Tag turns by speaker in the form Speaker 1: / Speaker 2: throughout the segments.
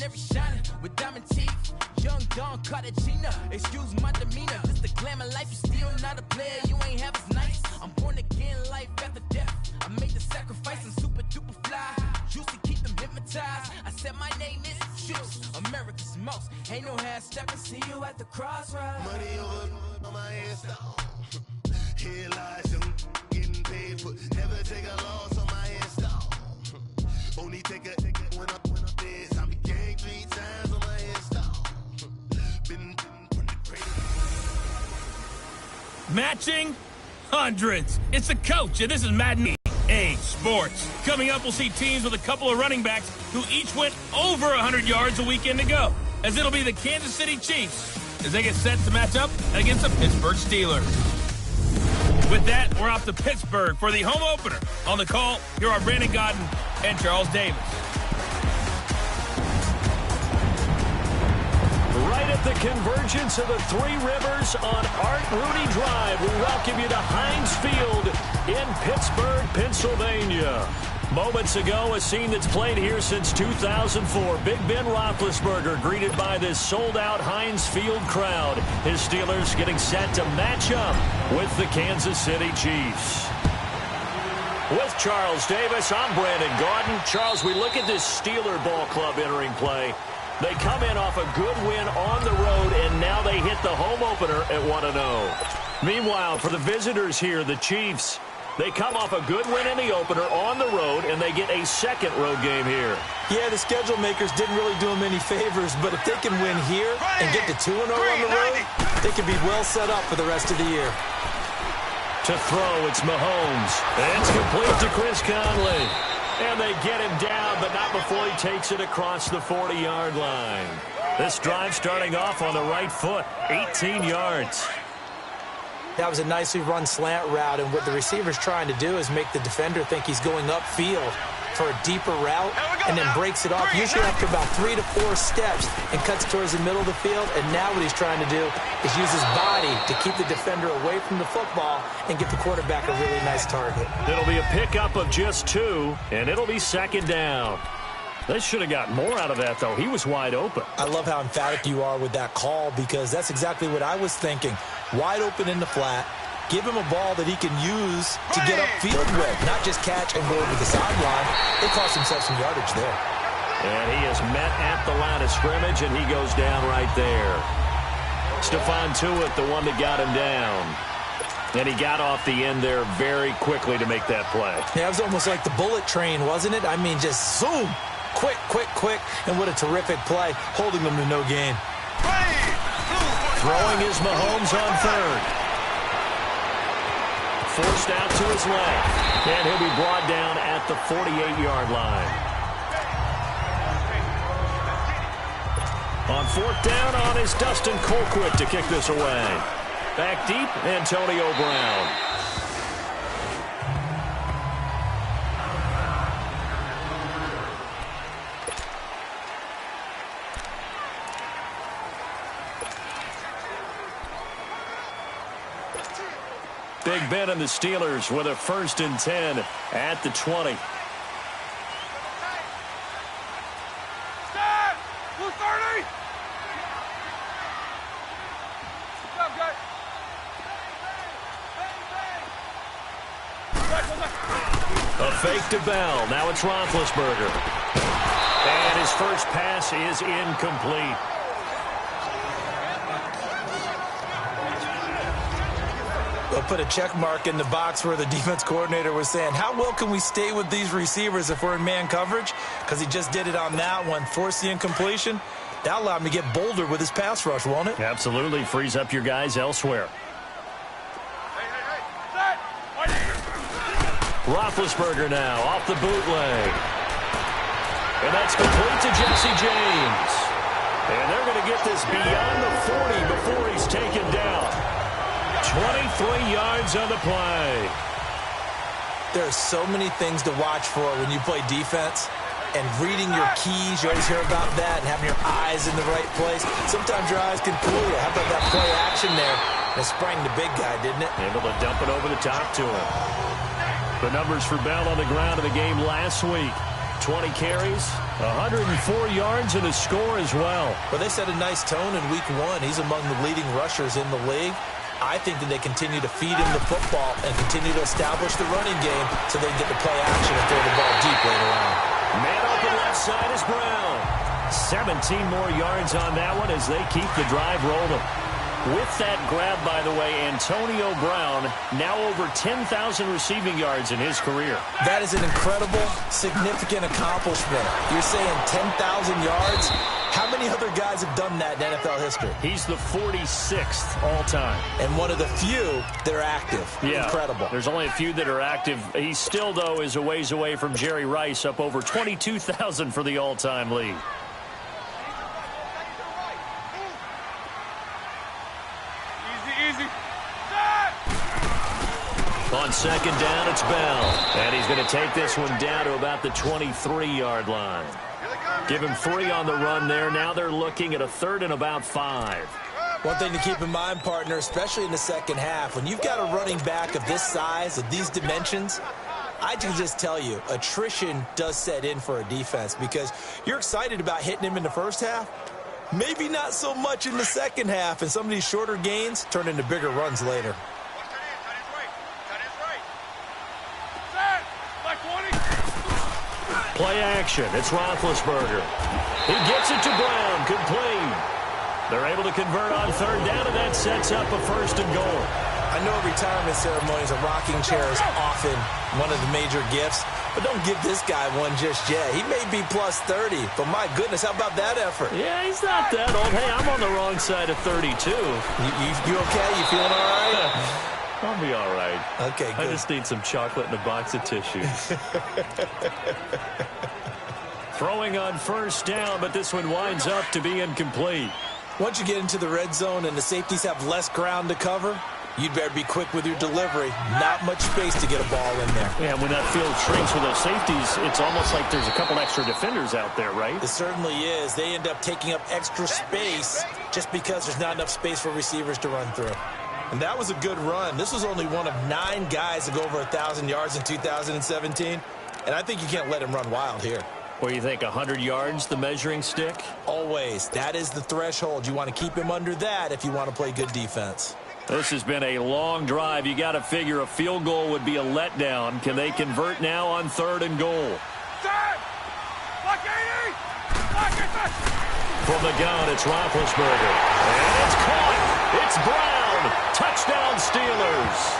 Speaker 1: ordinary shining with diamond teeth. Young Don Cartagena, excuse my demeanor. This the glamour life, you still not a player, you ain't half as nice. I'm born again, life after death. I made the sacrifice and super duper fly. Used to keep them hypnotized. I said my name is CHIEFS, America's most. Ain't no half stepping, see you at the crossroads.
Speaker 2: Money over on my hairstyle. Here lies them getting paid for. Never take a loss on my hairstyle. Only take a when I'm dead. I be gang 3 times on my hairstyle. Been from the greatest.
Speaker 3: Matching hundreds. It's the coach, and this is Madden Sports. Coming up, we'll see teams with a couple of running backs who each went over 100 yards a weekend ago, as it'll be the Kansas City Chiefs as they get set to match up against the Pittsburgh Steelers. With that, we're off to Pittsburgh for the home opener. On the call, here are Brandon Godden and Charles Davis.
Speaker 4: Right at the convergence of the Three Rivers on Art Rooney Drive, we welcome you to Heinz Field in Pittsburgh, Pennsylvania. Moments ago, a scene that's played here since 2004. Big Ben Roethlisberger greeted by this sold-out Heinz Field crowd. His Steelers getting set to match up with the Kansas City Chiefs. With Charles Davis, I'm Brandon Gaudin. Charles, we look at this Steeler ball club entering play. They come in off a good win on the road, and now they hit the home opener at 1-0. Meanwhile, for the visitors here, the Chiefs, they come off a good win in the opener on the road, and they get a second road game here.
Speaker 5: Yeah, the schedule makers didn't really do them any favors, but if they can win here and get to 2-0 on the road, they can be well set up for the rest of the year.
Speaker 4: To throw, it's Mahomes. It's complete to Chris Conley. And they get him down, but not before he takes it across the 40-yard line. This drive starting off on the right foot, 18 yards.
Speaker 5: That was a nicely run slant route, and what the receiver's trying to do is make the defender think he's going upfield for a deeper route, and then breaks it off, usually after about 3 to 4 steps, and cuts towards the middle of the field. And now what he's trying to do is use his body to keep the defender away from the football and get the quarterback a really nice target.
Speaker 4: It'll be a pickup of just 2, and it'll be second down. They should have got more out of that, though. He was wide open.
Speaker 5: I love how emphatic you are with that call, because that's exactly what I was thinking. Wide open in the flat. Give him a ball that he can use to get upfield with, not just catch and go over the sideline. They cost himself some yardage there.
Speaker 4: And he is met at the line of scrimmage, and he goes down right there. Stephon Tuitt, the one that got him down. And he got off the end there very quickly to make that play.
Speaker 5: Yeah, it was almost like the bullet train, wasn't it? I mean, just zoom. Quick, quick, quick. And what a terrific play, holding them to no gain.
Speaker 4: Throwing is Mahomes on third. Forced out to his left. And he'll be brought down at the 48-yard line. On fourth down on is Dustin Colquitt to kick this away. Back deep, Antonio Brown. Big Ben and the Steelers with a 1st and 10 at the 20. A fake to Bell. Now it's Roethlisberger. And his first pass is incomplete.
Speaker 5: They'll put a check mark in the box where the defense coordinator was saying, how well can we stay with these receivers if we're in man coverage? Because he just did it on that one, forced the incompletion. That allowed him to get bolder with his pass rush, won't it?
Speaker 4: Absolutely. Frees up your guys elsewhere. Roethlisberger now off the bootleg. And that's complete to Jesse James. And they're going to get this beyond the 40 before he's taken down. 23 yards on the play.
Speaker 5: There are so many things to watch for when you play defense. And reading your keys, you always hear about that, and having your eyes in the right place. Sometimes your eyes can fool you. How about that play action there? It sprang the big guy, didn't it?
Speaker 4: Able to dump it over the top to him. The numbers for Bell on the ground in the game last week. 20 carries, 104 yards, and a score as well.
Speaker 5: Well, they set a nice tone in week 1. He's among the leading rushers in the league. I think that they continue to feed him the football and continue to establish the running game so they can get the play action and throw the ball deep later on.
Speaker 4: Man open left side is Brown. 17 more yards on that one as they keep the drive rolling. With that grab, by the way, Antonio Brown now over 10,000 receiving yards in his career.
Speaker 5: That is an incredible, significant accomplishment. You're saying 10,000 yards? How many other guys have done that in NFL history?
Speaker 4: He's the 46th all-time.
Speaker 5: And one of the few that are active.
Speaker 4: Yeah,
Speaker 5: incredible.
Speaker 4: There's only a few that are active. He still, though, is a ways away from Jerry Rice, up over 22,000 for the all-time lead. On second down, it's Bell. And he's going to take this one down to about the 23-yard line. Give him 3 on the run there. Now they're looking at a 3rd and about 5.
Speaker 5: One thing to keep in mind, partner, especially in the second half, when you've got a running back of this size, of these dimensions, I can just tell you, attrition does set in for a defense because you're excited about hitting him in the first half. Maybe not so much in the second half, and some of these shorter gains turn into bigger runs later.
Speaker 4: Play action. It's Roethlisberger. He gets it to Brown. Complete. They're able to convert on 3rd down, and that sets up a 1st and goal.
Speaker 5: I know retirement ceremonies, a rocking chair is often one of the major gifts, but don't give this guy one just yet. He may be plus 30, but my goodness, how about that effort?
Speaker 4: Yeah, he's not that old. Hey, I'm on the wrong side of 32.
Speaker 5: You okay? You feeling all right?
Speaker 4: I'll be all right.
Speaker 5: Okay, good.
Speaker 4: I just need some chocolate and a box of tissues. Throwing on 1st down, but this one winds up to be incomplete.
Speaker 5: Once you get into the red zone and the safeties have less ground to cover, you'd better be quick with your delivery. Not much space to get a ball in there.
Speaker 4: Yeah, when that field shrinks with those safeties, it's almost like there's a couple extra defenders out there, right?
Speaker 5: It certainly is. They end up taking up extra space just because there's not enough space for receivers to run through. And that was a good run. This was only one of 9 guys to go over 1,000 yards in 2017. And I think you can't let him run wild here.
Speaker 4: What do you think, 100 yards, the measuring stick?
Speaker 5: Always. That is the threshold. You want to keep him under that if you want to play good defense.
Speaker 4: This has been a long drive. You got to figure a field goal would be a letdown. Can they convert now on 3rd and goal? From the gun, it's Roethlisberger. And it's caught. It's Brown. Touchdown, Steelers.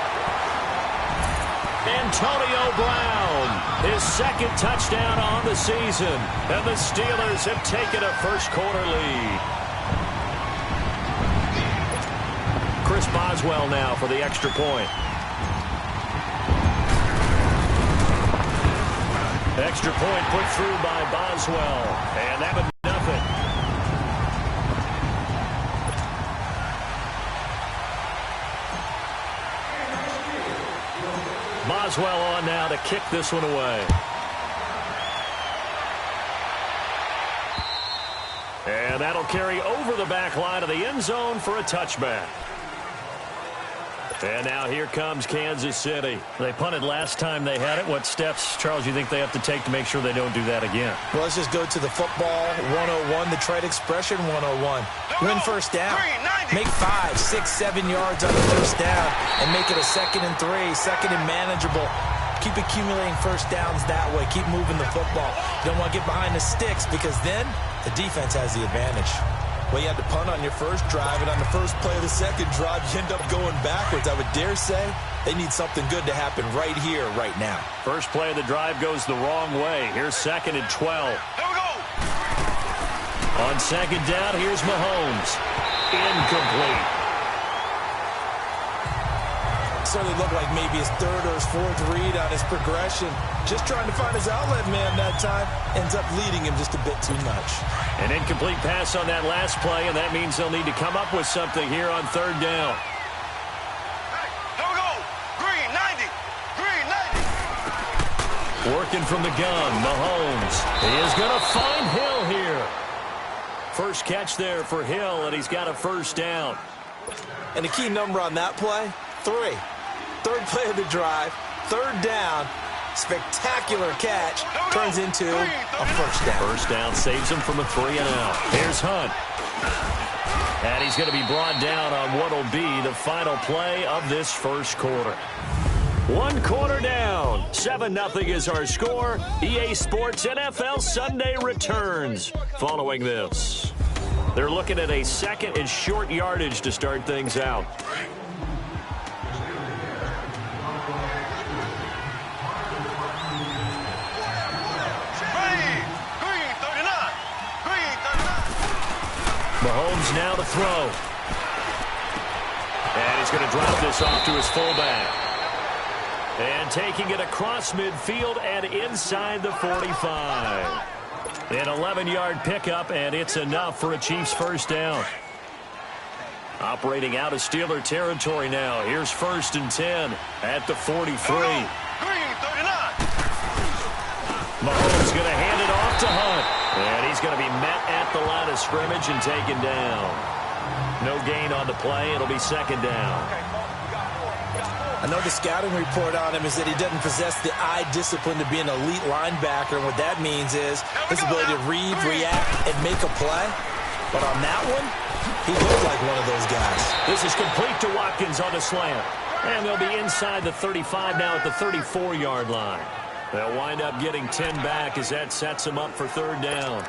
Speaker 4: Antonio Brown, his 2nd touchdown on the season. And the Steelers have taken a 1st quarter lead. Chris Boswell now for the extra point. Extra point put through by Boswell. And that would be nothing. Boswell on now to kick this one away. And that'll carry over the back line of the end zone for a touchback. And now here comes Kansas City. They punted last time they had it. What steps, Charles, you think they have to take to make sure they don't do that again?
Speaker 5: Well, let's just go to the football 101, the trade expression 101. Win 1st down. Make 5, 6, 7 yards on the 1st down and make it a 2nd and 3, 2nd and manageable. Keep accumulating 1st downs that way. Keep moving the football. You don't want to get behind the sticks because then the defense has the advantage. Well, you had to punt on your 1st drive, and on the 1st play of the 2nd drive, you end up going backwards. I would dare say they need something good to happen right here, right now.
Speaker 4: 1st play of the drive goes the wrong way. Here's 2nd and 12.
Speaker 2: Here we go.
Speaker 4: On 2nd down, here's Mahomes. Incomplete.
Speaker 5: Certainly looked like maybe his 3rd or his 4th read on his progression. Just trying to find his outlet man that time. Ends up leading him just a bit too much.
Speaker 4: An incomplete pass on that last play, and that means they'll need to come up with something here on 3rd down.
Speaker 2: Here we go. Green 90. Green 90.
Speaker 4: Working from the gun, Mahomes. He is going to find Hill here. 1st catch there for Hill, and he's got a 1st down.
Speaker 5: And the key number on that play, 3. 3rd play of the drive, 3rd down, spectacular catch turns into a first down.
Speaker 4: First down saves him from a 3-and-out. Here's Hunt. And he's going to be brought down on what will be the final play of this first quarter. 1 quarter down. 7-0 is our score. EA Sports NFL Sunday returns following this. They're looking at a second and short yardage to start things out. Mahomes now to throw. And he's going to drop this off to his fullback. And taking it across midfield and inside the 45. An 11-yard pickup, and it's enough for a Chiefs first down. Operating out of Steeler territory now. Here's 1st and 10 at the 43. Mahomes going to hand it off to Hunt. And he's going to be met at the line of scrimmage and taken down. No gain on the play. It'll be 2nd down.
Speaker 5: I know the scouting report on him is that he doesn't possess the eye discipline to be an elite linebacker, and what that means is his ability to read, react, and make a play. But on that one, he looked like one of those guys.
Speaker 4: This is complete to Watkins on the slant. And they'll be inside the 35 now at the 34-yard line. They'll wind up getting 10 back as that sets them up for 3rd down.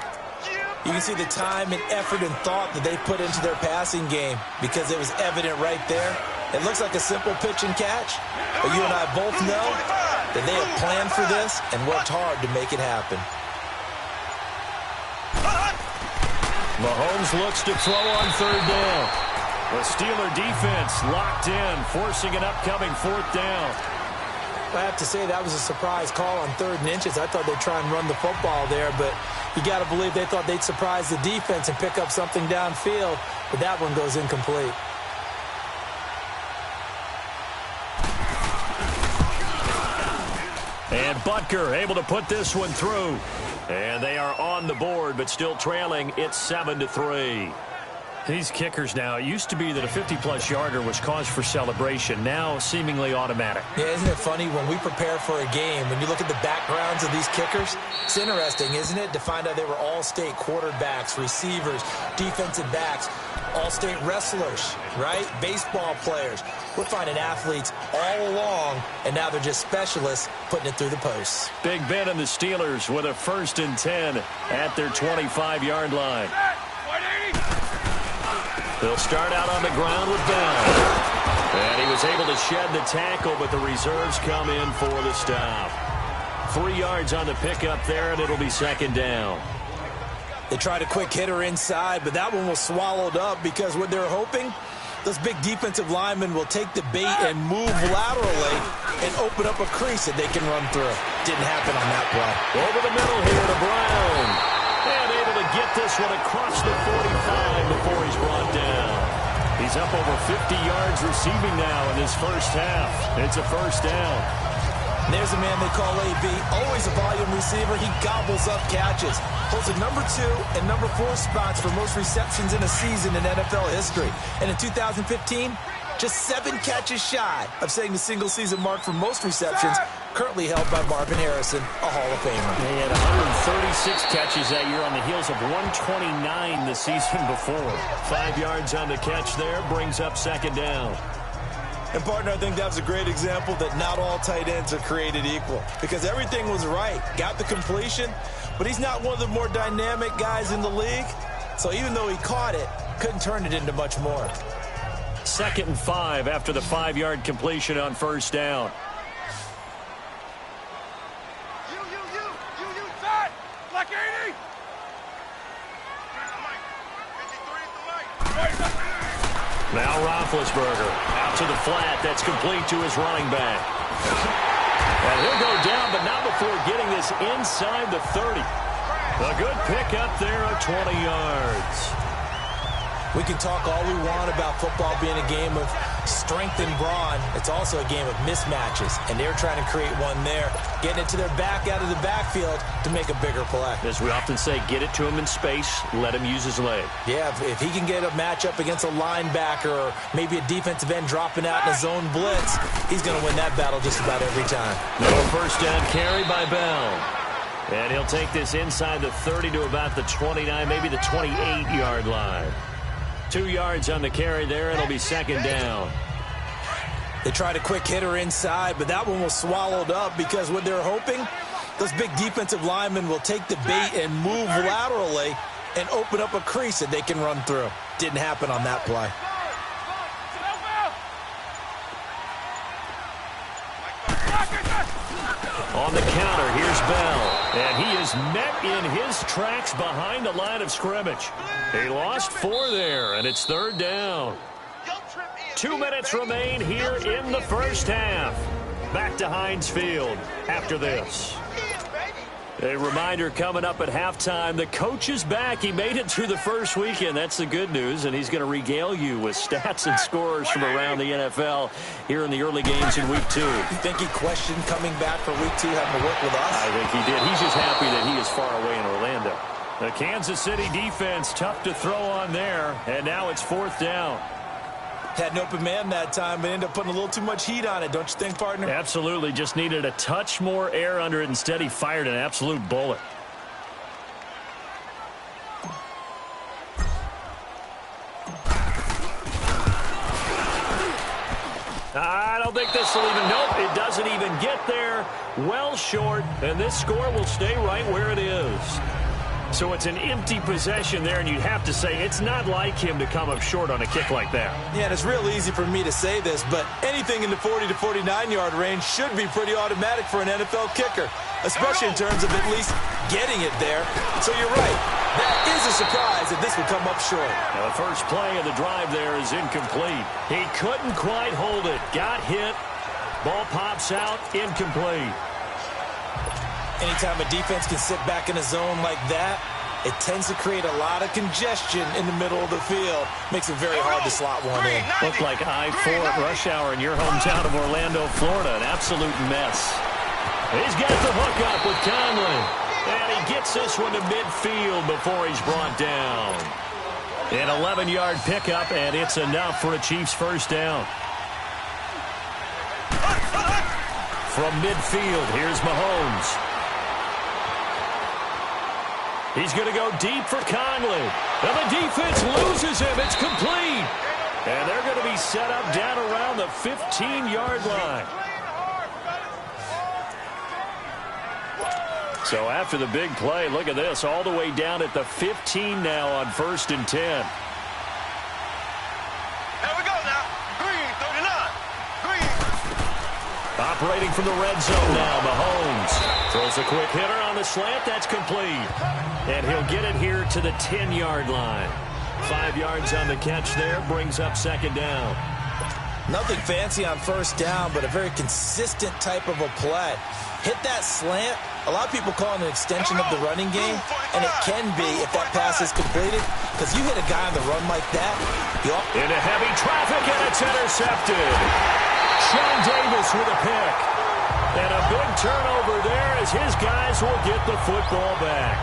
Speaker 5: You can see the time and effort and thought that they put into their passing game because it was evident right there. It looks like a simple pitch and catch, but you and I both know that they have planned for this and worked hard to make it happen.
Speaker 4: Mahomes looks to throw on 3rd down. The Steeler defense locked in, forcing an upcoming 4th down.
Speaker 5: I have to say that was a surprise call on 3rd and inches. I thought they'd try and run the football there, but you got to believe they thought they'd surprise the defense and pick up something downfield, but that one goes incomplete.
Speaker 4: And Butker able to put this one through. And they are on the board, but still trailing. It's 7-3. These kickers now, it used to be that a 50-plus yarder was cause for celebration. Now seemingly automatic.
Speaker 5: Yeah, isn't it funny when we prepare for a game, when you look at the backgrounds of these kickers, it's interesting, isn't it, to find out they were all-state quarterbacks, receivers, defensive backs, all-state wrestlers, right? Baseball players. We're finding athletes all along, and now they're just specialists putting it through the posts.
Speaker 4: Big Ben and the Steelers with a 1st and 10 at their 25-yard line. They'll start out on the ground with Bell. And he was able to shed the tackle, but the reserves come in for the stop. 3 yards on the pickup there, and it'll be 2nd down.
Speaker 5: They tried a quick hitter inside, but that one was swallowed up because what they're hoping, those big defensive linemen will take the bait and move laterally and open up a crease that they can run through. Didn't happen on that play.
Speaker 4: Over the middle here to Brown. And able to get this one across the 45 before he's brought down. He's up over 50 yards receiving now in this first half. It's a 1st down.
Speaker 5: There's a man they call AB, always a volume receiver. He gobbles up catches. Holds the number 2 and number 4 spots for most receptions in a season in NFL history. And in 2015, just 7 catches shy of setting the single-season mark for most receptions, currently held by Marvin Harrison, a Hall of Famer.
Speaker 4: He had 136 catches that year on the heels of 129 the season before. 5 yards on the catch there, brings up 2nd down.
Speaker 5: And, partner, I think that was a great example that not all tight ends are created equal because everything was right. Got the completion, but he's not one of the more dynamic guys in the league. So even though he caught it, couldn't turn it into much more.
Speaker 4: 2nd and 5 after the 5-yard completion on 1st down.
Speaker 1: Black 80!
Speaker 4: Now Roethlisberger out to the flat. That's complete to his running back. And he'll go down, but not before getting this inside the 30. A good pickup there of 20 yards.
Speaker 5: We can talk all we want about football being a game of strength and brawn. It's also a game of mismatches, and they're trying to create one there, getting it to their back out of the backfield to make a bigger play.
Speaker 4: As we often say, get it to him in space, let him use his leg.
Speaker 5: Yeah, if he can get a matchup against a linebacker or maybe a defensive end dropping out in a zone blitz, he's going to win that battle just about every time.
Speaker 4: No first down carry by Bell. And he'll take this inside the 30 to about the 29, maybe the 28-yard line. 2 yards on the carry there. It'll be second down.
Speaker 5: They tried a quick hitter inside, but that one was swallowed up because what they're hoping, those big defensive linemen will take the bait and move laterally and open up a crease that they can run through. Didn't happen on that play.
Speaker 4: On the counter, here's Bell. And he is met in his tracks behind the line of scrimmage. He lost 4 there, and it's third down. 2 minutes remain here in the first half. Back to Heinz Field after this. A reminder coming up at halftime, the coach is back. He made it through the first weekend. That's the good news, and he's going to regale you with stats and scores from around the NFL here in the early games in Week 2.
Speaker 5: You think he questioned coming back for Week 2, having to work with us?
Speaker 4: I think he did. He's just happy that he is far away in Orlando. The Kansas City defense, tough to throw on there, and now it's fourth down.
Speaker 5: Had an open man that time, but ended up putting a little too much heat on it, don't you think, partner?
Speaker 4: Absolutely. Just needed a touch more air under it. Instead, he fired an absolute bullet. I don't think this will even, nope, it doesn't even get there. Well short, and this score will stay right where it is. So it's an empty possession there, and you'd have to say it's not like him to come up short on a kick like that.
Speaker 5: Yeah, and it's real easy for me to say this, but anything in the 40 to 49-yard range should be pretty automatic for an NFL kicker, especially in terms of at least getting it there. So you're right. That is a surprise if this would come up short.
Speaker 4: Now the first play of the drive there is incomplete. He couldn't quite hold it. Got hit. Ball pops out. Incomplete.
Speaker 5: Anytime a defense can sit back in a zone like that, it tends to create a lot of congestion in the middle of the field. Makes it very hard to slot one in.
Speaker 4: Looked like I-4 at rush hour in your hometown of Orlando, Florida. An absolute mess. He's got the hook up with Conley. And he gets this one to midfield before he's brought down. An 11-yard pickup, and it's enough for a Chiefs first down. From midfield, here's Mahomes. He's going to go deep for Conley. And the defense loses him. It's complete. And they're going to be set up down around the 15-yard line. So after the big play, look at this, all the way down at the 15 now on 1st and 10.
Speaker 2: Here we go now. Green, 39. Green.
Speaker 4: Operating from the red zone now, Mahomes. Throws a quick hitter on the slant. That's complete. And he'll get it here to the 10-yard line. 5 yards on the catch there, brings up second down.
Speaker 5: Nothing fancy on first down, but a very consistent type of a play. Hit that slant. A lot of people call it an extension of the running game, and it can be if that pass is completed, because you hit a guy on the run like that.
Speaker 4: Into heavy traffic, and it's intercepted. Sean Davis with a pick. And a big turnover there as his guys will get the football back.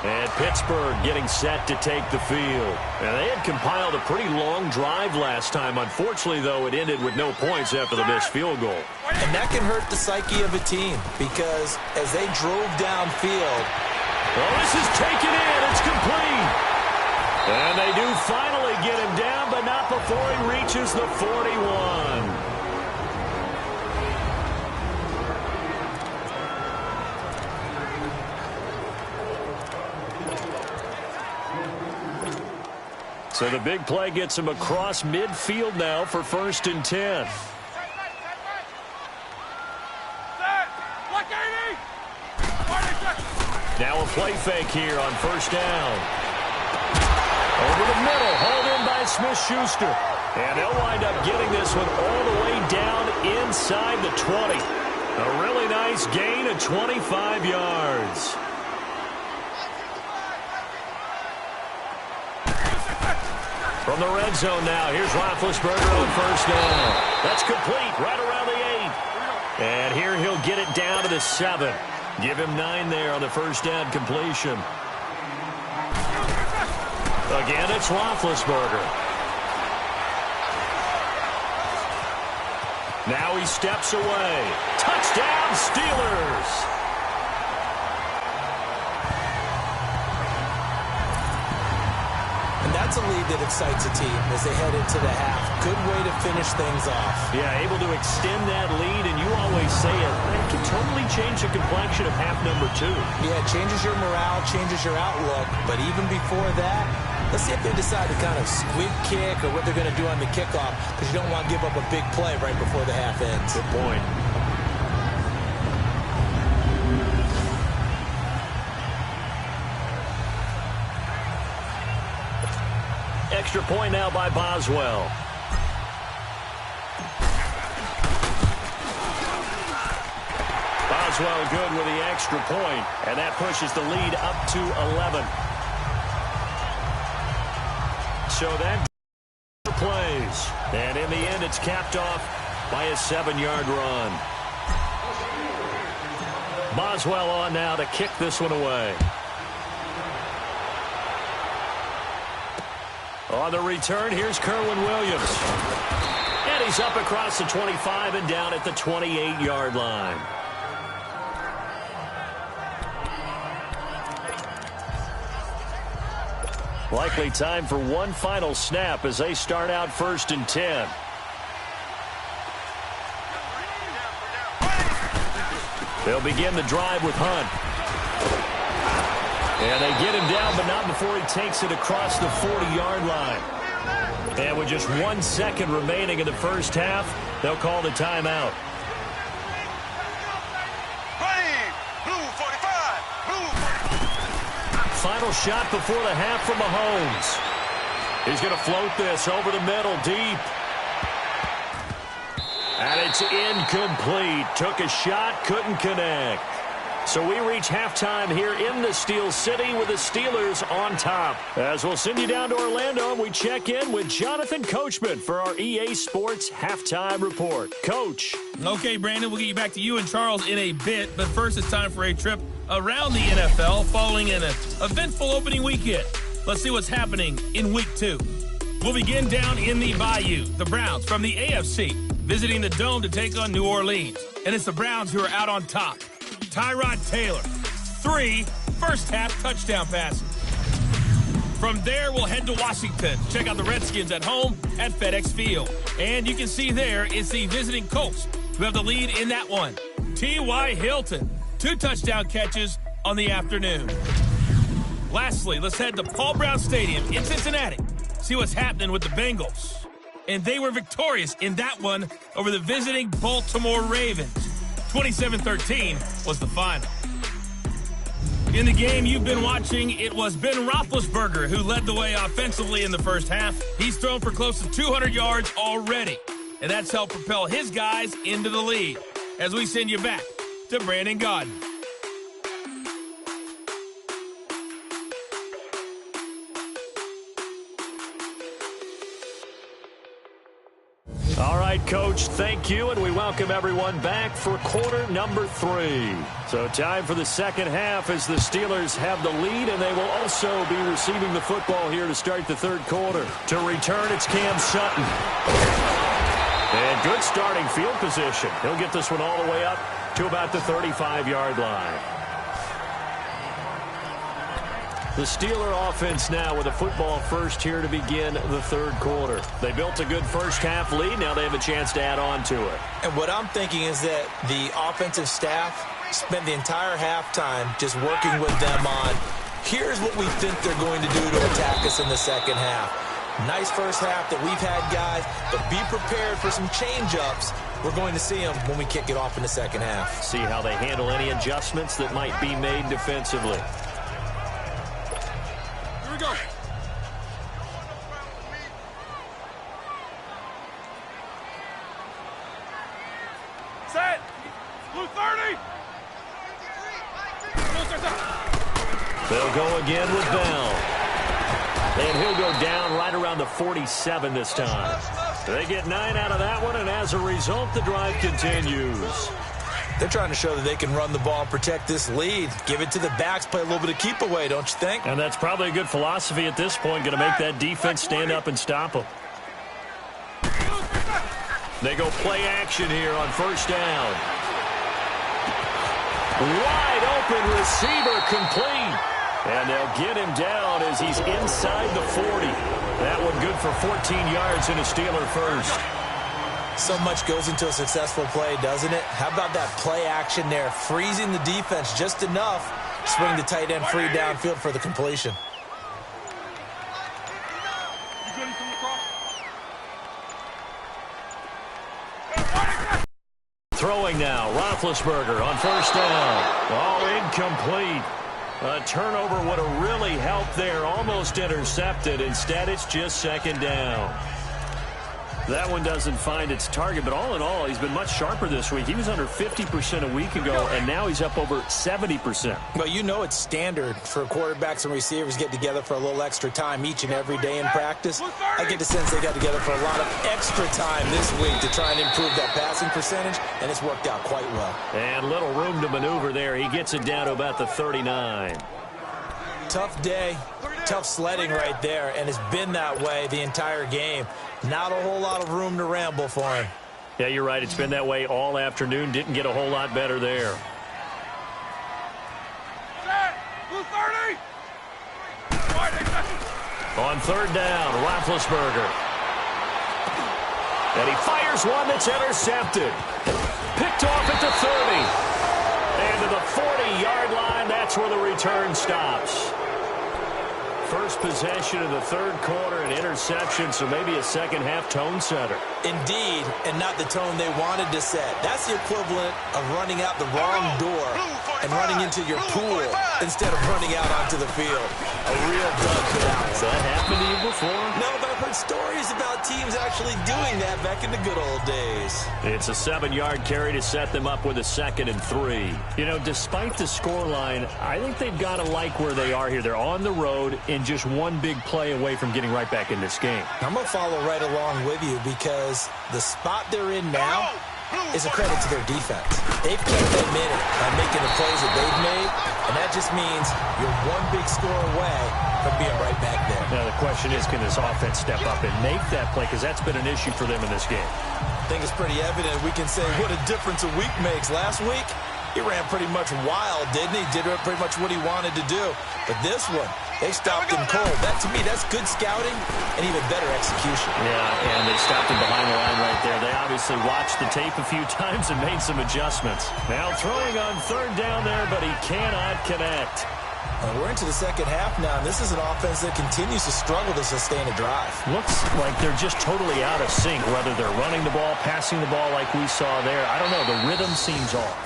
Speaker 4: And Pittsburgh getting set to take the field. And they had compiled a pretty long drive last time. Unfortunately, though, it ended with no points after the missed field goal.
Speaker 5: And that can hurt the psyche of a team because as they drove downfield.
Speaker 4: Well, this is taken in. It's complete. And they do finally get him down, but not before he reaches the 41. So the big play gets him across midfield now for 1st and 10. Now a play fake here on 1st down. Over the middle, hauled in by Smith-Schuster. And they'll wind up getting this one all the way down inside the 20. A really nice gain of 25 yards. From the red zone now, here's Roethlisberger on first down. That's complete right around the 8. And here he'll get it down to the 7. Give him 9 there on the first down completion. Again, it's Roethlisberger. Now he steps away. Touchdown, Steelers!
Speaker 5: And that's a lead that excites a team as they head into the half. Good way to finish things off.
Speaker 4: Yeah, able to extend that lead, and you always say it can totally change the complexion of half number 2.
Speaker 5: Yeah, it changes your morale, changes your outlook. But even before that, let's see if they decide to kind of squib kick or what they're going to do on the kickoff, because you don't want to give up a big play right before the half ends.
Speaker 4: Good point. Extra point now by Boswell. Boswell good with the extra point, and that pushes the lead up to 11. So that plays, and in the end it's capped off by a 7-yard run. Boswell on now to kick this one away. On the return, here's Kerwin Williams. And he's up across the 25 and down at the 28-yard line. Likely time for one final snap as they start out 1st and 10. They'll begin the drive with Hunt. And they get him down, but not before he takes it across the 40-yard line. And with just 1 second remaining in the first half, they'll call the timeout. Final shot before the half from Mahomes. He's going to float this over the middle, deep. And it's incomplete. Took a shot, couldn't connect. So we reach halftime here in the Steel City with the Steelers on top. As we'll send you down to Orlando, and we check in with Jonathan Coachman for our EA Sports Halftime Report. Coach.
Speaker 3: Okay, Brandon, we'll get you back to you and Charles in a bit. But first, it's time for a trip around the NFL following an eventful opening weekend. Let's see what's happening in Week 2. We'll begin down in the Bayou. The Browns from the AFC visiting the Dome to take on New Orleans. And it's the Browns who are out on top. Tyrod Taylor, 3 first-half touchdown passes. From there, we'll head to Washington. Check out the Redskins at home at FedEx Field. And you can see there it's the visiting Colts who have the lead in that one. T.Y. Hilton, 2 touchdown catches on the afternoon. Lastly, let's head to Paul Brown Stadium in Cincinnati. See what's happening with the Bengals. And they were victorious in that one over the visiting Baltimore Ravens. 27-13 was the final. In the game you've been watching, it was Ben Roethlisberger who led the way offensively in the first half. He's thrown for close to 200 yards already, and that's helped propel his guys into the lead. As we send you back to Brandon Gaudin.
Speaker 4: All right, Coach, thank you, and we welcome everyone back for quarter number 3. So time for the second half as the Steelers have the lead, and they will also be receiving the football here to start the third quarter. To return, it's Cam Sutton. And good starting field position. He'll get this one all the way up to about the 35-yard line. The Steeler offense now with a football first here to begin the third quarter. They built a good first half lead. Now they have a chance to add on to it.
Speaker 5: And what I'm thinking is that the offensive staff spent the entire halftime just working with them on, here's what we think they're going to do to attack us in the second half. Nice first half that we've had, guys, but be prepared for some change-ups. We're going to see them when we kick it off in the second half.
Speaker 4: See how they handle any adjustments that might be made defensively.
Speaker 1: Go. Set. Blue 30.
Speaker 4: They'll go again with Bell. And he'll go down right around the 47 this time. They get 9 out of that one, and as a result, the drive continues.
Speaker 5: They're trying to show that they can run the ball and protect this lead. Give it to the backs, play a little bit of keep away, don't you think?
Speaker 4: And that's probably a good philosophy at this point, going to make that defense stand up and stop them. They go play action here on first down. Wide open receiver complete. And they'll get him down as he's inside the 40. That one good for 14 yards and a Steeler first.
Speaker 5: So much goes into a successful play, doesn't it? How about that play action there? Freezing the defense just enough. Swing the tight end free downfield for the completion.
Speaker 4: Throwing now, Roethlisberger on first down. All incomplete. A turnover would have really helped there. Almost intercepted. Instead, it's just second down. That one doesn't find its target, but all in all, he's been much sharper this week. He was under 50% a week ago, and now he's up over 70%.
Speaker 5: Well, you know it's standard for quarterbacks and receivers get together for a little extra time each and every day in practice. I get the sense they got together for a lot of extra time this week to try and improve that passing percentage, and it's worked out quite well.
Speaker 4: And little room to maneuver there. He gets it down to about the 39.
Speaker 5: Tough day, tough sledding right there, and it's been that way the entire game. Not a whole lot of room to ramble for him.
Speaker 4: Yeah, you're right. It's been that way all afternoon. Didn't get a whole lot better there. On third down, Roethlisberger. And he fires one that's intercepted. Picked off at the 30. And to the 40-yard line, that's where the return stops. First possession of the third quarter, an interception, so maybe a second-half tone setter.
Speaker 5: Indeed, and not the tone they wanted to set. That's the equivalent of running out the wrong door and running into your pool instead of running out onto the field. A real dud for that one.
Speaker 4: Has that happened to you before?
Speaker 5: No, but I've heard stories about teams actually doing that back in the good old days.
Speaker 4: It's a 7-yard carry to set them up with a 2nd and 3. You know, despite the scoreline, I think they've got to like where they are here. They're on the road and just one big play away from getting right back in this game.
Speaker 5: I'm going to follow right along with you because the spot they're in now is a credit to their defense. They've kept them in it by making the plays that they've made, and that just means you're one big score away from being right back there.
Speaker 4: Now, the question is, can this offense step up and make that play? Because that's been an issue for them in this game.
Speaker 5: I think it's pretty evident. We can say what a difference a week makes. Last week, he ran pretty much wild, didn't he? Did pretty much what he wanted to do. But this one, they stopped him cold. That, to me, that's good scouting and even better execution.
Speaker 4: Yeah, and they stopped him behind the line right there. They obviously watched the tape a few times and made some adjustments. Now throwing on third down there, but he cannot connect.
Speaker 5: We're into the second half now, and this is an offense that continues to struggle to sustain a drive.
Speaker 4: Looks like they're just totally out of sync, whether they're running the ball, passing the ball like we saw there. I don't know. The rhythm seems off.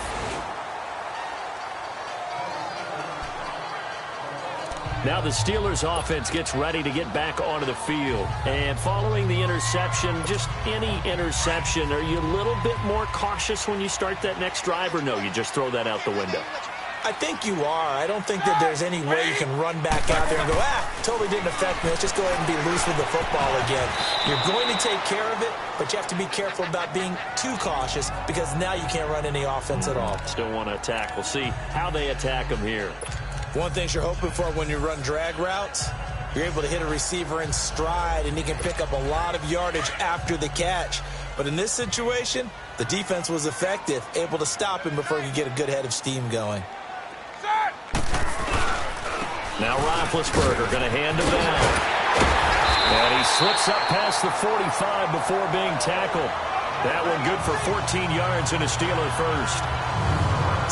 Speaker 4: Now the Steelers offense gets ready to get back onto the field. And following the interception, just any interception, are you a little bit more cautious when you start that next drive, or no, you just throw that out the window?
Speaker 5: I think you are. I don't think that there's any way you can run back out there and go, totally didn't affect me. Let's just go ahead and be loose with the football again. You're going to take care of it, but you have to be careful about being too cautious because now you can't run any offense at all.
Speaker 4: Still want to attack. We'll see how they attack them here.
Speaker 5: One thing you're hoping for when you run drag routes, you're able to hit a receiver in stride, and he can pick up a lot of yardage after the catch. But in this situation, the defense was effective, able to stop him before he could get a good head of steam going.
Speaker 4: Now Roethlisberger going to hand him down. And he slips up past the 45 before being tackled. That one good for 14 yards and a Steeler first.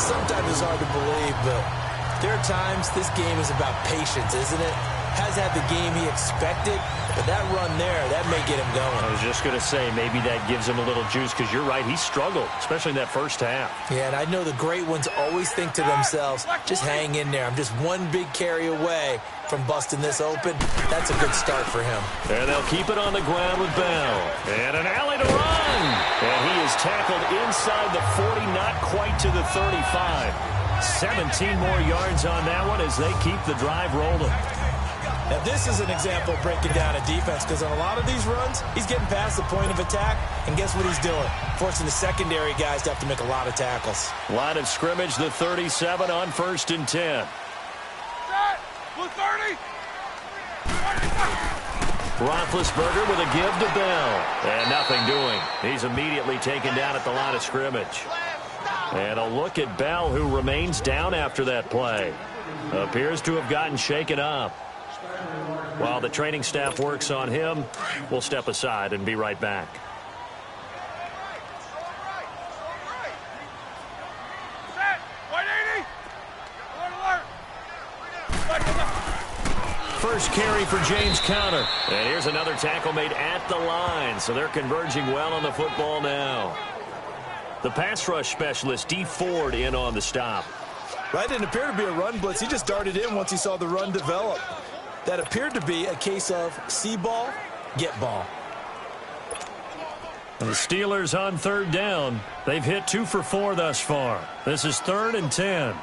Speaker 5: Sometimes it's hard to believe, but there are times this game is about patience, isn't it? Has had the game he expected, but that run there, that may get him going.
Speaker 4: I was just going to say, maybe that gives him a little juice, because you're right, he struggled, especially in that first half.
Speaker 5: Yeah, and I know the great ones always think to themselves, just hang in there. I'm just one big carry away from busting this open. That's a good start for him.
Speaker 4: And they'll keep it on the ground with Bell. And an alley to run. And he is tackled inside the 40, not quite to the 35. 17 more yards on that one as they keep the drive rolling.
Speaker 5: Now, this is an example of breaking down a defense because on a lot of these runs, he's getting past the point of attack, and guess what he's doing? Forcing the secondary guys to have to make a lot of tackles.
Speaker 4: Line of scrimmage, the 37 on 1st and 10.
Speaker 1: Blue 30.
Speaker 4: Roethlisberger with a give to Bell. And nothing doing. He's immediately taken down at the line of scrimmage. And a look at Bell, who remains down after that play. Appears to have gotten shaken up. While the training staff works on him, we'll step aside and be right back. First carry for James Conner. And here's another tackle made at the line. So they're converging well on the football now. The pass rush specialist, D. Ford, in on the stop.
Speaker 5: Right, didn't appear to be a run blitz. He just darted in once he saw the run develop. That appeared to be a case of see ball, get ball.
Speaker 4: The Steelers on 3rd down. They've hit 2 for 4 thus far. This is 3rd and 10.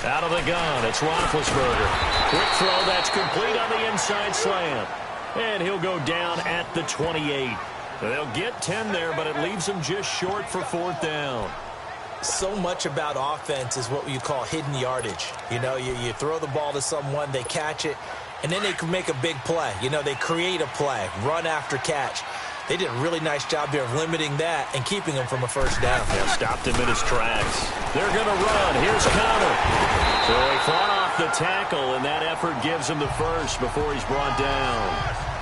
Speaker 4: Out of the gun, it's Roethlisberger. Quick throw, that's complete on the inside slant. And he'll go down at the 28. They'll get 10 there, but it leaves them just short for 4th down.
Speaker 5: So much about offense is what you call hidden yardage. You know, you throw the ball to someone, they catch it, and then they can make a big play. You know, they create a play, run after catch. They did a really nice job there of limiting that and keeping him from a first down.
Speaker 4: Yeah, stopped him in his tracks. They're going to run. Here's Conner. So he fought off the tackle, and that effort gives him the first before he's brought down.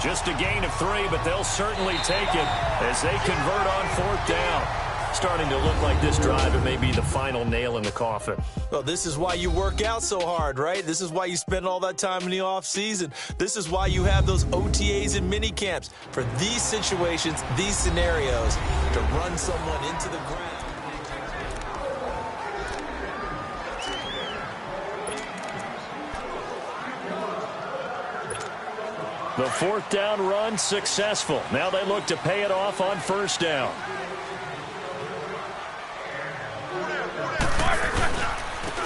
Speaker 4: Just a gain of 3, but they'll certainly take it as they convert on 4th down. Starting to look like this drive, it may be the final nail in the coffin.
Speaker 5: Well, this is why you work out so hard, right? This is why you spend all that time in the offseason. This is why you have those OTAs and mini camps for these situations, these scenarios, to run someone into the ground.
Speaker 4: The 4th down run successful. Now they look to pay it off on 1st down.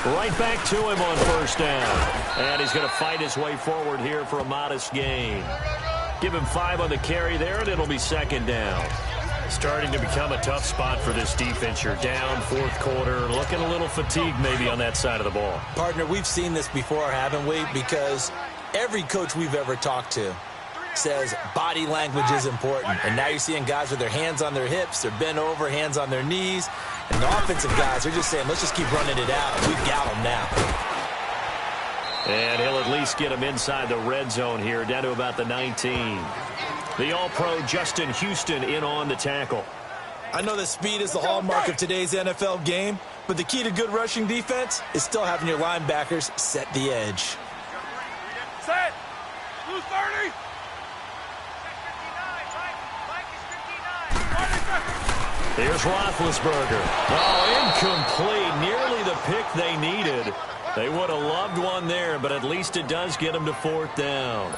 Speaker 4: Right back to him on 1st down. And he's going to fight his way forward here for a modest gain. Give him 5 on the carry there, and it'll be 2nd down. Starting to become a tough spot for this defense. You're down 4th quarter, looking a little fatigued maybe on that side of the ball.
Speaker 5: Partner, we've seen this before, haven't we? Because every coach we've ever talked to says body language is important. And now you're seeing guys with their hands on their hips, they're bent over, hands on their knees. And the offensive guys are just saying, let's just keep running it out. We've got them now.
Speaker 4: And he'll at least get him inside the red zone here, down to about the 19. The All-Pro Justin Houston in on the tackle.
Speaker 5: I know that speed is the hallmark of today's NFL game, but the key to good rushing defense is still having your linebackers set the edge.
Speaker 1: Set. Blue 30.
Speaker 4: Here's Roethlisberger. Oh, incomplete. Nearly the pick they needed. They would have loved one there, but at least it does get them to 4th down.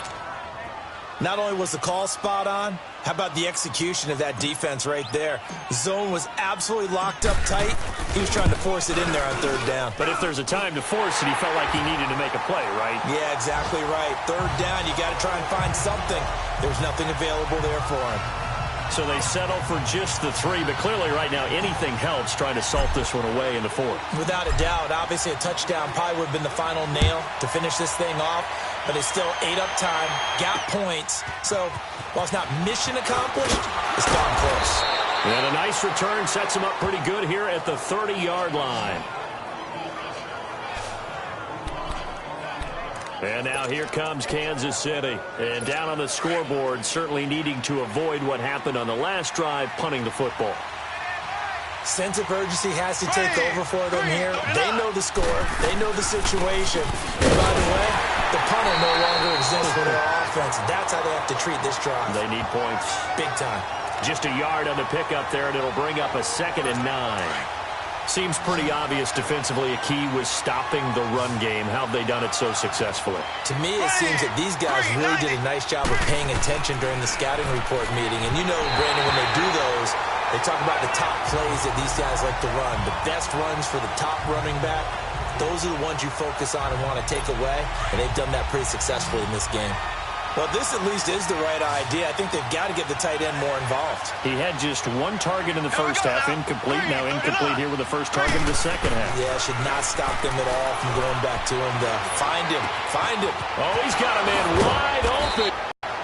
Speaker 5: Not only was the call spot on, how about the execution of that defense right there? Zone was absolutely locked up tight. He was trying to force it in there on 3rd down.
Speaker 4: But if there's a time to force it, he felt like he needed to make a play, right?
Speaker 5: Yeah, exactly right. 3rd down, you got to try and find something. There's nothing available there for him.
Speaker 4: So they settle for just the 3, but clearly right now anything helps trying to salt this one away in the 4th.
Speaker 5: Without a doubt, obviously a touchdown probably would have been the final nail to finish this thing off, but it's still 8 up time, got points. So while it's not mission accomplished, it's darn close.
Speaker 4: And a nice return sets him up pretty good here at the 30-yard line. And now here comes Kansas City. And down on the scoreboard, certainly needing to avoid what happened on the last drive, punting the football.
Speaker 5: Sense of urgency has to take over for them here. They know the score. They know the situation. And by the way, the punter no longer exists for their offense. That's how they have to treat this drive.
Speaker 4: They need points.
Speaker 5: Big time.
Speaker 4: Just a yard on the pickup there, and it'll bring up a 2nd and 9. Seems pretty obvious defensively a key was stopping the run game. How have they done it so successfully?
Speaker 5: To me, it seems that these guys really did a nice job of paying attention during the scouting report meeting. And you know, Brandon, when they do those, they talk about the top plays that these guys like to run. The best runs for the top running back. those are the ones you focus on and want to take away, and they've done that pretty successfully in this game.
Speaker 6: Well, this at least is the right idea. I think they've got to get the tight end more involved.
Speaker 4: He had just one target in the first half, incomplete. Now incomplete here with the first target in the second half.
Speaker 5: Yeah, should not stop them at all from going back to him to find him.
Speaker 4: Oh, he's got a man wide open.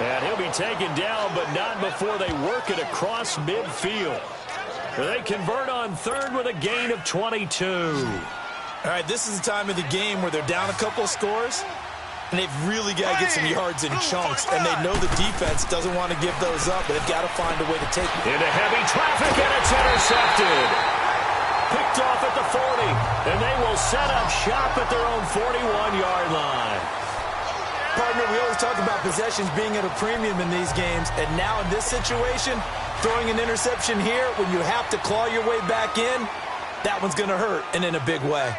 Speaker 4: And he'll be taken down, but not before they work it across midfield. They convert on third with a gain of 22.
Speaker 6: All right, this is the time of the game where they're down a couple of scores, and they've really got to get some yards in chunks, and they know the defense doesn't want to give those up, but they've got to find a way to take it.
Speaker 4: Into heavy traffic, and it's intercepted. Picked off at the 40, and they will set up shop at their own 41-yard line.
Speaker 6: Partner, we always talk about possessions being at a premium in these games, and now in this situation, throwing an interception here when you have to claw your way back in, that one's going to hurt, and in a big way.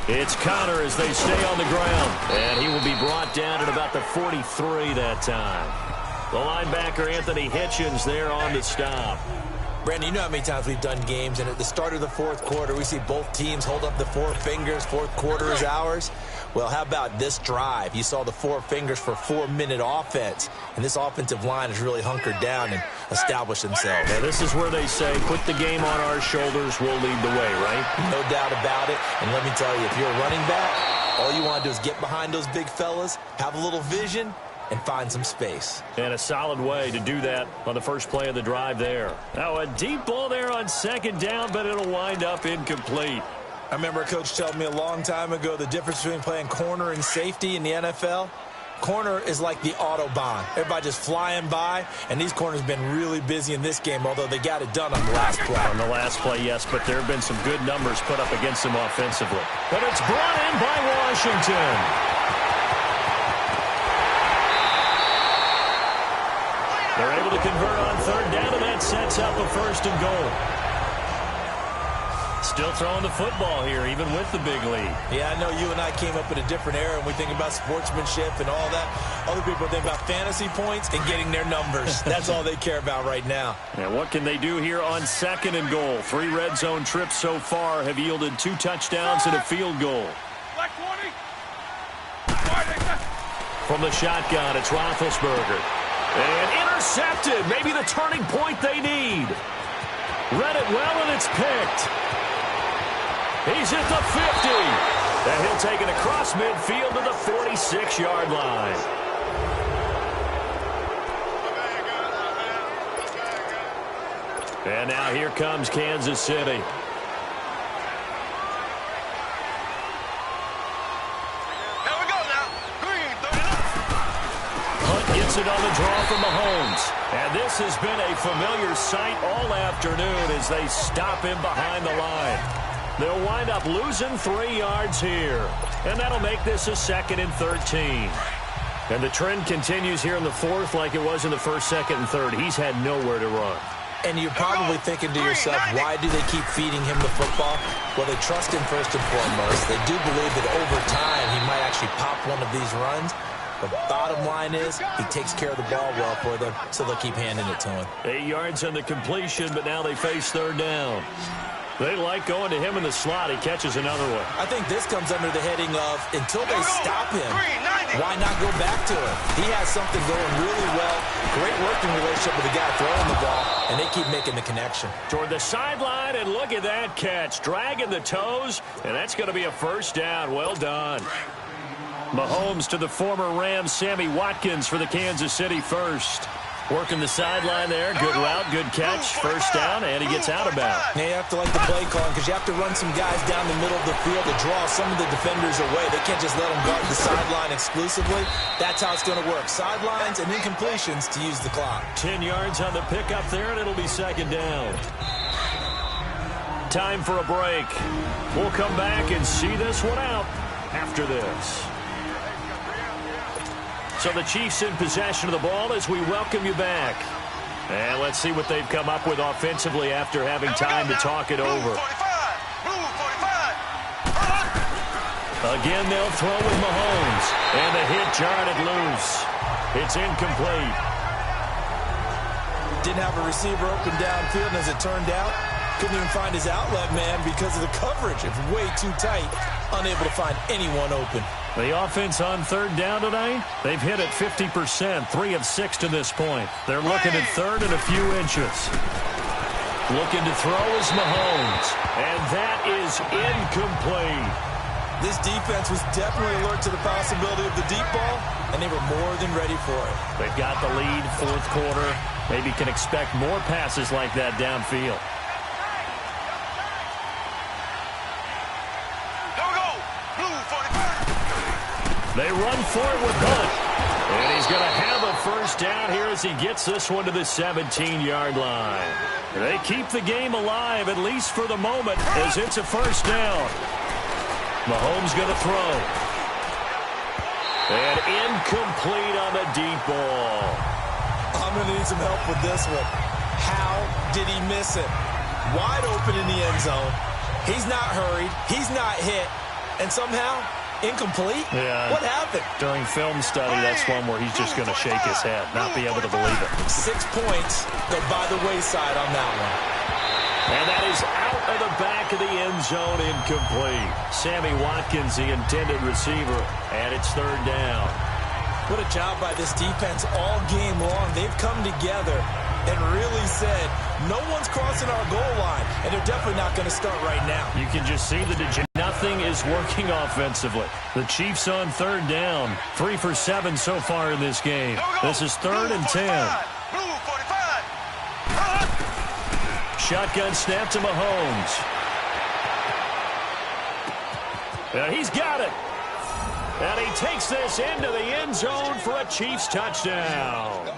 Speaker 4: It's Connor as they stay on the ground, and he will be brought down at about the 43 that time. The linebacker, Anthony Hitchens, there on the stop.
Speaker 5: Brandon, you know how many times we've done games, and at the start of the fourth quarter, we see both teams hold up the four fingers, fourth quarter is ours. Well, how about this drive? You saw the four fingers for 4-minute offense, and this offensive line has really hunkered down and established themselves.
Speaker 4: Yeah, this is where they say, put the game on our shoulders, we'll lead the way, right?
Speaker 5: No doubt about it, and let me tell you, if you're a running back, all you want to do is get behind those big fellas, have a little vision, and find some space.
Speaker 4: And a solid way to do that on the first play of the drive there. Now a deep ball there on second down, but it'll wind up incomplete.
Speaker 6: I remember a coach telling me a long time ago the difference between playing corner and safety in the NFL. Corner is like the Autobahn. Everybody just flying by, and these corners have been really busy in this game, although they got it done on the last play.
Speaker 4: On the last play, yes, but there have been some good numbers put up against them offensively. But it's brought in by Washington. They're able to convert on third down, and that sets up a first and goal. Still throwing the football here, even with the big lead.
Speaker 6: Yeah, I know you and I came up in a different era, and we think about sportsmanship and all that. Other people think about fantasy points and getting their numbers. That's all they care about right now.
Speaker 4: And what can they do here on second and goal? 3 red zone trips so far have yielded 2 touchdowns and a field goal. From the shotgun, it's Roethlisberger. And intercepted. Maybe the turning point they need. Read it well, and it's picked. He's at the 50. And he'll take it across midfield to the 46-yard line. And now here comes Kansas City. Gets it on the draw from Mahomes. And this has been a familiar sight all afternoon as they stop him behind the line. They'll wind up losing 3 yards here. And that'll make this a 2nd and 13. And the trend continues here in the fourth like it was in the first, second, and third. He's had nowhere to run.
Speaker 5: And you're probably thinking to yourself, why do they keep feeding him the football? Well, they trust him first and foremost. They do believe that over time he might actually pop one of these runs. The bottom line is he takes care of the ball well for them, so they'll keep handing it to him.
Speaker 4: 8 yards on the completion, but now they face third down. They like going to him in the slot. He catches another one.
Speaker 5: I think this comes under the heading of until they stop him, why not go back to him? He has something going really well. Great working relationship with the guy throwing the ball, and they keep making the connection.
Speaker 4: Toward the sideline, and look at that catch. Dragging the toes, and that's going to be a first down. Well done. Mahomes to the former Rams, Sammy Watkins for the Kansas City first. Working the sideline there. Good route, good catch. First down, and he gets out of bounds.
Speaker 6: Now you have to like the play calling because you have to run some guys down the middle of the field to draw some of the defenders away. They can't just let them guard the sideline exclusively. That's how it's going to work. Sidelines and incompletions to use the clock.
Speaker 4: 10 yards on the pickup there, and it'll be second down. Time for a break. We'll come back and see this one out after this. So the Chiefs in possession of the ball as we welcome you back. And let's see what they've come up with offensively after having time to talk it over. Again, they'll throw with Mahomes. And the hit jarred it loose. It's incomplete.
Speaker 6: Didn't have a receiver open downfield, and as it turned out, Couldn't even find his outlet man because of the coverage. It's way too tight. Unable to find anyone open.
Speaker 4: The offense on third down tonight, they've hit it 50%, 3 of 6 to this point. They're looking at third and a few inches. Looking to throw is Mahomes, and that is incomplete.
Speaker 6: This defense was definitely alert to the possibility of the deep ball, and they were more than ready for it.
Speaker 4: They've got the lead, fourth quarter. Maybe can expect more passes like that downfield. They run for it with Hunt. And he's going to have a first down here as he gets this one to the 17-yard line. They keep the game alive, at least for the moment, as it's a first down. Mahomes going to throw. And incomplete on the deep ball.
Speaker 6: I'm going to need some help with this one. How did he miss it? Wide open in the end zone. He's not hurried. He's not hit. And somehow, incomplete?
Speaker 4: Yeah.
Speaker 6: What happened?
Speaker 4: During film study, that's one where he's just going to shake his head, not be able to believe it.
Speaker 6: 6 points go by the wayside on that one.
Speaker 4: And that is out of the back of the end zone, incomplete. Sammy Watkins, the intended receiver, and it's third down.
Speaker 6: What a job by this defense all game long. They've come together and really said, no one's crossing our goal line, and they're definitely not going to start right now.
Speaker 4: You can just see the nothing is working offensively. The Chiefs on third down, 3 for 7 so far in this game. This is third and 10. Shotgun snap to Mahomes. And he's got it. And he takes this into the end zone for a Chiefs touchdown.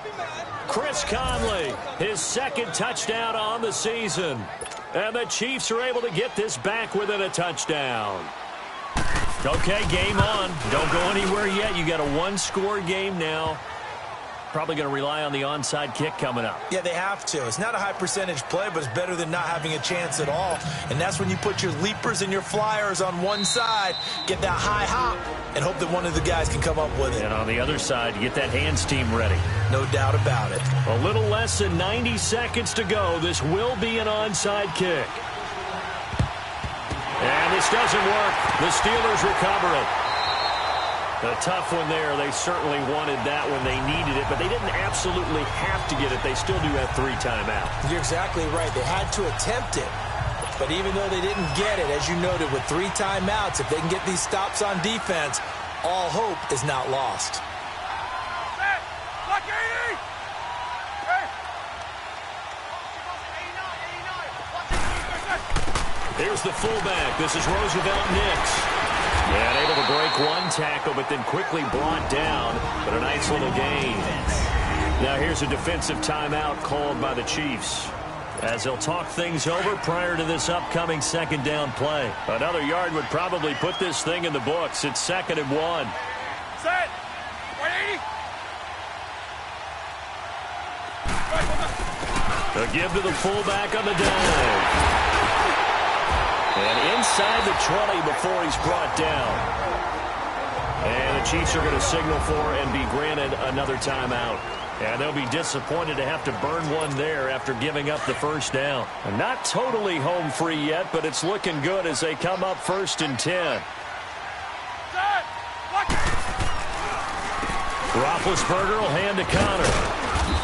Speaker 4: Chris Conley, his second touchdown on the season. And the Chiefs are able to get this back within a touchdown. Okay, game on. Don't go anywhere yet. You got a one-score game now. Probably going to rely on the onside kick coming up.
Speaker 6: Yeah, they have to. It's not a high percentage play, but it's better than not having a chance at all. And that's when you put your leapers and your flyers on one side, get that high hop, and hope that one of the guys can come up with it.
Speaker 4: And on the other side, get that hands team ready.
Speaker 6: No doubt about it.
Speaker 4: A little less than 90 seconds to go. This will be an onside kick. And this doesn't work. The Steelers recover it. A tough one there. They certainly wanted that when they needed it, but they didn't absolutely have to get it. They still do have 3 timeouts.
Speaker 6: You're exactly right. They had to attempt it. But even though they didn't get it, as you noted, with 3 timeouts, if they can get these stops on defense, all hope is not lost.
Speaker 4: Here's the fullback. This is Roosevelt Nix. And able to break one tackle, but then quickly brought down. But a nice little gain. Now here's a defensive timeout called by the Chiefs, as they'll talk things over prior to this upcoming second down play. Another yard would probably put this thing in the books. It's 2nd and 1.
Speaker 7: Set. 180.
Speaker 4: A give to the fullback on the dive. And inside the 20 before he's brought down. And the Chiefs are going to signal for and be granted another timeout. And they'll be disappointed to have to burn one there after giving up the first down. And not totally home free yet, but it's looking good as they come up 1st and 10. Roethlisberger will hand to Connor.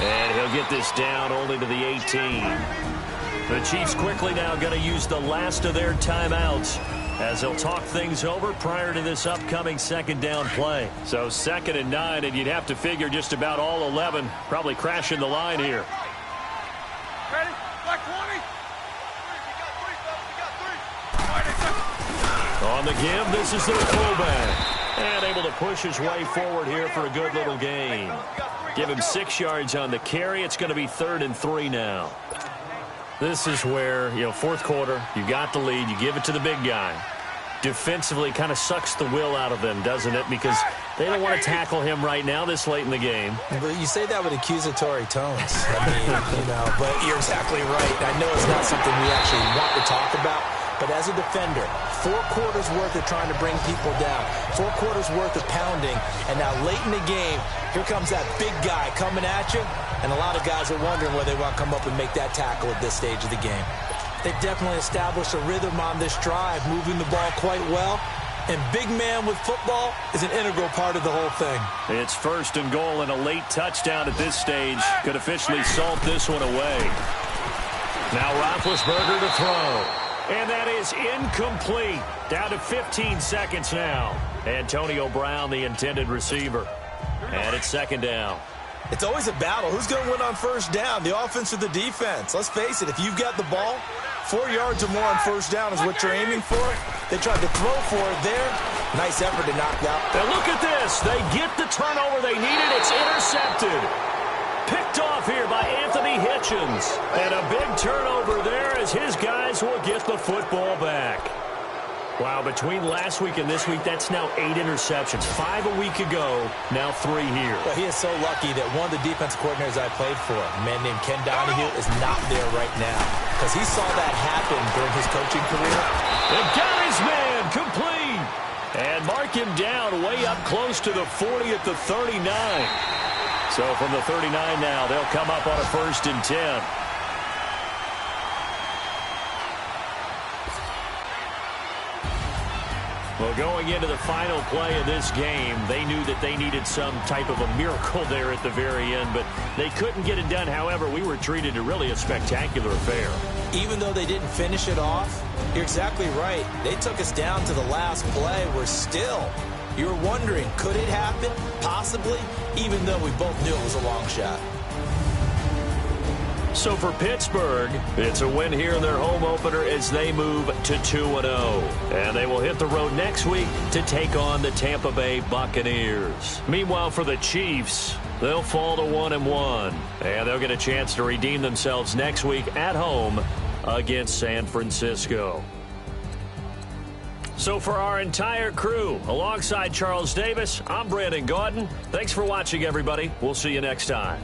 Speaker 4: And he'll get this down only to the 18. The Chiefs quickly now going to use the last of their timeouts as they'll talk things over prior to this upcoming second down play. So 2nd and 9, and you'd have to figure just about all 11 probably crashing the line here.
Speaker 7: Ready? Black 20.
Speaker 4: On the give, this is their fullback. And able to push his way forward here for a good little gain. Give him 6 yards on the carry. It's going to be 3rd and 3 now. This is where, fourth quarter, you got the lead, you give it to the big guy. Defensively kind of sucks the will out of them, doesn't it? Because they don't want to tackle him right now this late in the game.
Speaker 6: But you say that with accusatory tones. I mean, but you're exactly right. I know it's not something we actually want to talk about, but as a defender, 4 quarters worth of trying to bring people down, 4 quarters worth of pounding, and now late in the game, here comes that big guy coming at you, and a lot of guys are wondering whether they want to come up and make that tackle at this stage of the game.
Speaker 5: They've definitely established a rhythm on this drive, moving the ball quite well. And big man with football is an integral part of the whole thing.
Speaker 4: It's 1st and goal, and a late touchdown at this stage could officially salt this one away. Now Roethlisberger to throw. And that is incomplete. Down to 15 seconds now. Antonio Brown, the intended receiver. And it's 2nd down.
Speaker 6: It's always a battle. Who's going to win on 1st down, the offense or the defense? Let's face it, if you've got the ball, 4 yards or more on 1st down is what you're aiming for. They tried to throw for it there. Nice effort to knock out.
Speaker 4: And look at this. They get the turnover they needed. It's intercepted. Picked off here by Anthony Hitchens. And a big turnover there as his guys will get the football back. Wow, between last week and this week, that's now 8 interceptions. 5 a week ago, now 3 here.
Speaker 5: Well, he is so lucky that one of the defense coordinators I played for, a man named Ken Donahue, is not there right now. Because he saw that happen during his coaching career.
Speaker 4: And got his man complete. And mark him down way up close to the 40 at the 39. So from the 39 now, they'll come up on a 1st and 10. Well, going into the final play of this game, they knew that they needed some type of a miracle there at the very end, but they couldn't get it done. However, we were treated to really a spectacular affair.
Speaker 5: Even though they didn't finish it off, you're exactly right. They took us down to the last play. We're still, you're wondering, could it happen? Possibly, even though we both knew it was a long shot.
Speaker 4: So for Pittsburgh, it's a win here in their home opener as they move to 2-0. And they will hit the road next week to take on the Tampa Bay Buccaneers. Meanwhile, for the Chiefs, they'll fall to 1-1. And they'll get a chance to redeem themselves next week at home against San Francisco. So for our entire crew, alongside Charles Davis, I'm Brandon Gaudin. Thanks for watching, everybody. We'll see you next time.